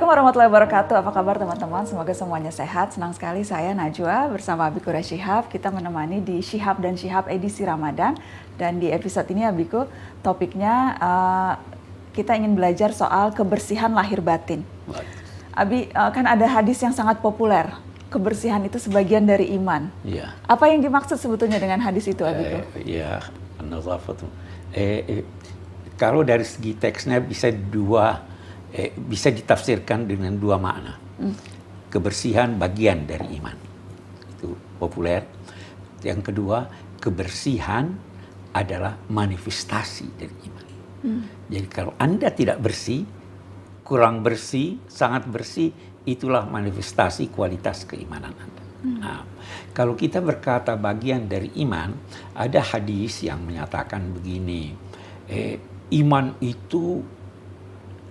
Assalamualaikum warahmatullahi wabarakatuh. Apa kabar teman-teman? Semoga semuanya sehat. Senang sekali saya Najwa bersama Abiku Syihab. Kita menemani di Syihab dan Syihab edisi Ramadan. Dan di episode ini Abiku, topiknya kita ingin belajar soal kebersihan lahir batin. Abi, kan ada hadis yang sangat populer. Kebersihan itu sebagian dari iman. Ya. Apa yang dimaksud sebetulnya dengan hadis itu, Abiku? Kalau dari segi teksnya bisa ditafsirkan dengan dua makna. Kebersihan bagian dari iman, itu populer. Yang kedua, kebersihan adalah manifestasi dari iman. Jadi kalau Anda tidak bersih, kurang bersih, sangat bersih, itulah manifestasi kualitas keimanan Anda. Nah, kalau kita berkata bagian dari iman, ada hadis yang menyatakan begini, iman itu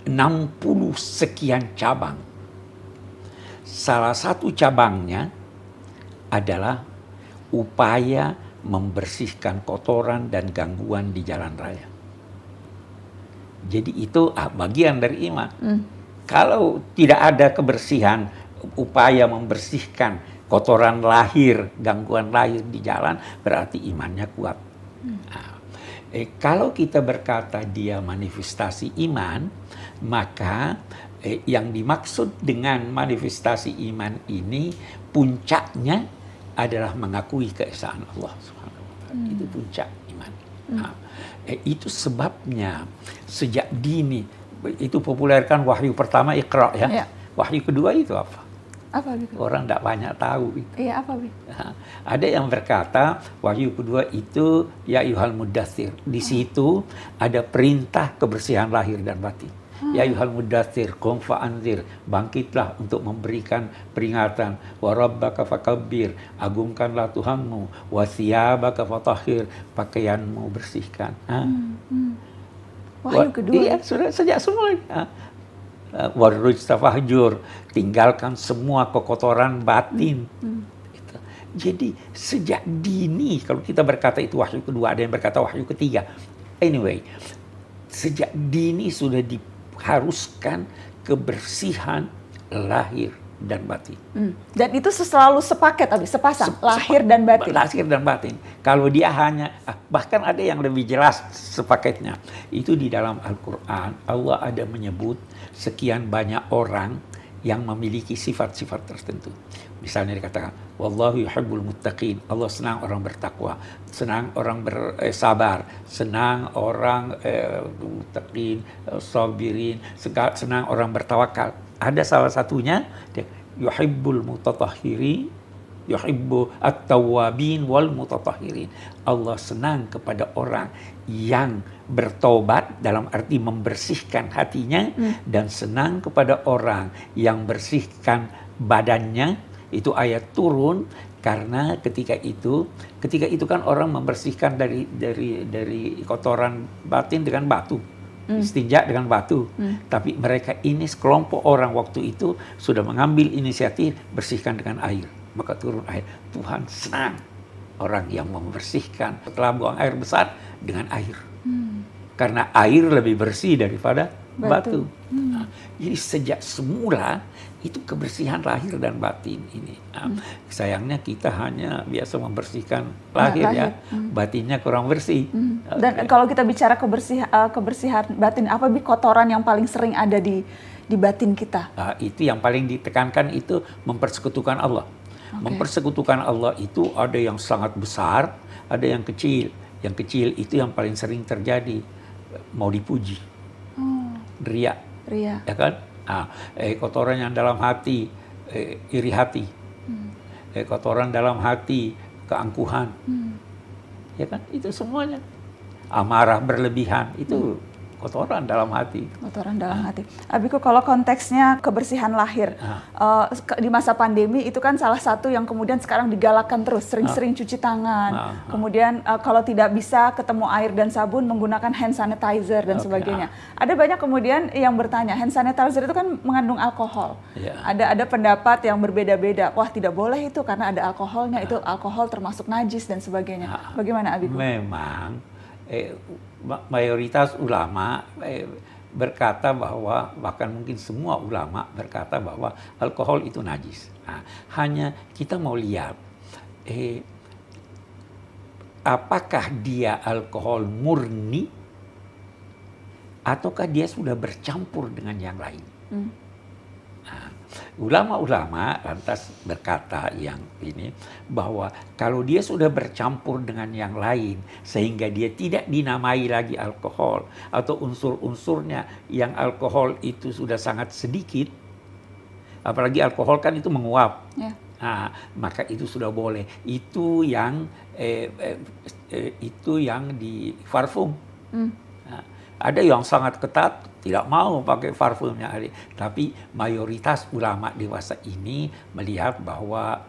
60 sekian cabang. Salah satu cabangnya adalah upaya membersihkan kotoran dan gangguan di jalan raya. Jadi itu bagian dari iman. Kalau tidak ada kebersihan, upaya membersihkan kotoran lahir, gangguan lahir di jalan, berarti imannya kuat. Kalau kita berkata dia manifestasi iman, maka yang dimaksud dengan manifestasi iman ini puncaknya adalah mengakui keesaan Allah Subhanahu wa Ta'ala. Itu puncak iman. Itu sebabnya sejak dini itu populerkan wahyu pertama Iqra ya. Wahyu kedua itu apa? Apa gitu? Orang tidak banyak tahu. Iya, apa Bi? Ada yang berkata wahyu kedua itu ya ayyuhal muddatsir. Di situ ada perintah kebersihan lahir dan batin. Ya ayyuhal muddatsir qum fa'anzir, bangkitlah untuk memberikan peringatan. Wa rabbaka fakabbir, agungkanlah Tuhanmu. Wa thiyabaka fatahhir, pakaianmu bersihkan. Wahyu kedua. Iya, sudah sejak semula. Warujta fahjur, tinggalkan semua kekotoran batin. Jadi sejak dini, kalau kita berkata itu wahyu kedua, ada yang berkata wahyu ketiga. Anyway, sejak dini sudah diharuskan kebersihan lahir dan batin. Dan itu selalu sepaket, sepasang, lahir dan batin. Lahir dan batin. Kalau dia hanya, bahkan ada yang lebih jelas sepaketnya. Itu di dalam Al-Quran, Allah ada menyebut sekian banyak orang yang memiliki sifat-sifat tertentu. Misalnya dikatakan, Wallahu yuhibbul muttaqin. Allah senang orang bertakwa, senang orang bersabar, senang orang muttaqin, sabirin, senang orang bertawakal. Ada salah satunya, yuhibbul mutatahhirin, yuhibbu at-tawwabin wal mutatahhirin. Allah senang kepada orang yang bertobat dalam arti membersihkan hatinya, dan senang kepada orang yang bersihkan badannya. Itu ayat turun karena ketika itu kan orang membersihkan dari kotoran batin dengan batu. Istinja dengan batu. Tapi mereka ini sekelompok orang waktu itu sudah mengambil inisiatif bersihkan dengan air. Maka turun air. Tuhan senang orang yang membersihkan setelah buang air besar dengan air. Karena air lebih bersih daripada batu. Nah, jadi sejak semula itu kebersihan lahir dan batin ini. Sayangnya kita hanya biasa membersihkan lahir. Batinnya kurang bersih. Dan kalau kita bicara kebersihan batin, apa Bi kotoran yang paling sering ada di batin kita? Itu yang paling ditekankan itu mempersekutukan Allah. Mempersekutukan Allah itu ada yang sangat besar, ada yang kecil. Yang kecil itu yang paling sering terjadi, mau dipuji, riya, ya kan? Kotoran yang dalam hati, iri hati, kotoran dalam hati, keangkuhan, ya kan? Itu semuanya. Amarah berlebihan itu kotoran dalam hati. Kotoran dalam hati. Abiku, kalau konteksnya kebersihan lahir, di masa pandemi itu kan salah satu yang kemudian sekarang digalakkan terus, sering-sering cuci tangan. Kemudian kalau tidak bisa ketemu air dan sabun, menggunakan hand sanitizer dan sebagainya. Ada banyak kemudian yang bertanya, hand sanitizer itu kan mengandung alkohol. Ada pendapat yang berbeda-beda. Wah, tidak boleh itu karena ada alkoholnya, itu alkohol termasuk najis dan sebagainya. Bagaimana Abiku? Memang mayoritas ulama berkata bahwa, bahkan mungkin semua ulama berkata bahwa alkohol itu najis. Nah, hanya kita mau lihat apakah dia alkohol murni ataukah dia sudah bercampur dengan yang lain. Nah, ulama-ulama lantas berkata yang ini bahwa kalau dia sudah bercampur dengan yang lain sehingga dia tidak dinamai lagi alkohol atau unsur-unsurnya yang alkohol itu sudah sangat sedikit, apalagi alkohol kan itu menguap. Nah, maka itu sudah boleh. Itu yang di parfum. Nah, ada yang sangat ketat tidak mau pakai parfumnya, tapi mayoritas ulama dewasa ini melihat bahwa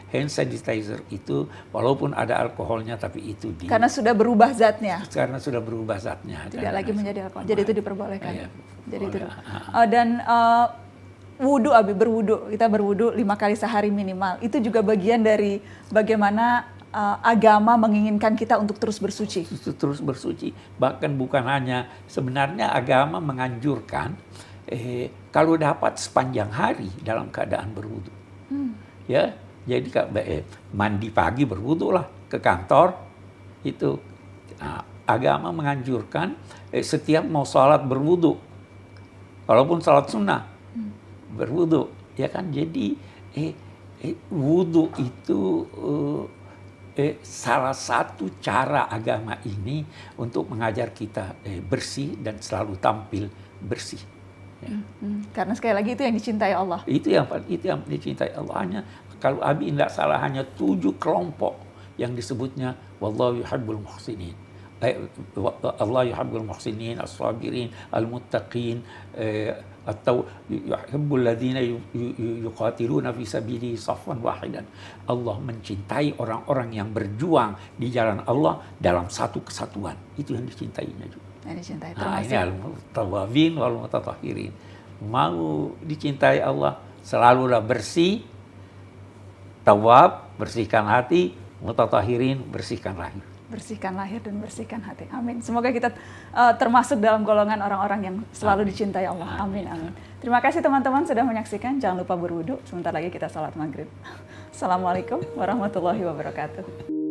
hand sanitizer itu walaupun ada alkoholnya tapi itu karena sudah berubah zatnya. Karena sudah berubah zatnya. Tidak lagi menjadi alkohol. Jadi itu diperbolehkan. Iya, jadi boleh. itu. Dan wudu, Abi, berwudu. Kita berwudu 5 kali sehari minimal. Itu juga bagian dari bagaimana agama menginginkan kita untuk terus bersuci. Terus bersuci. Bahkan bukan hanya, sebenarnya agama menganjurkan kalau dapat sepanjang hari dalam keadaan berwudu. Ya, jadi mandi pagi berwudu lah, ke kantor itu. Nah, agama menganjurkan setiap mau sholat berwudu. Walaupun sholat sunnah berwudu, ya kan? Jadi wudu itu salah satu cara agama ini untuk mengajar kita bersih dan selalu tampil bersih. Ya. Karena sekali lagi itu yang dicintai Allah. Itu yang dicintai Allah. Hanya kalau Abi tidak salah hanya 7 kelompok yang disebutnya wallahu yuhibbul muhsinin. Allah yuhibbul muhsinin, as-sabirin, al-muttaqin, atau yuhibbul ladzina yuqatiluna fi sabilihi saffan wahidan. Allah mencintai orang-orang yang berjuang di jalan Allah dalam satu kesatuan. Itu yang dicintainya juga. Yang dicintai. Nah, ini al-mutawwabin wal mutatahhirin. Mau dicintai Allah selalulah bersih, tawab, bersihkan hati, mutatahhirin, bersihkan lahir. Bersihkan lahir dan bersihkan hati. Amin. Semoga kita termasuk dalam golongan orang-orang yang selalu dicintai Allah. Amin, amin. Terima kasih teman-teman sudah menyaksikan. Jangan lupa berwudu. Sebentar lagi kita salat maghrib. Assalamualaikum warahmatullahi wabarakatuh.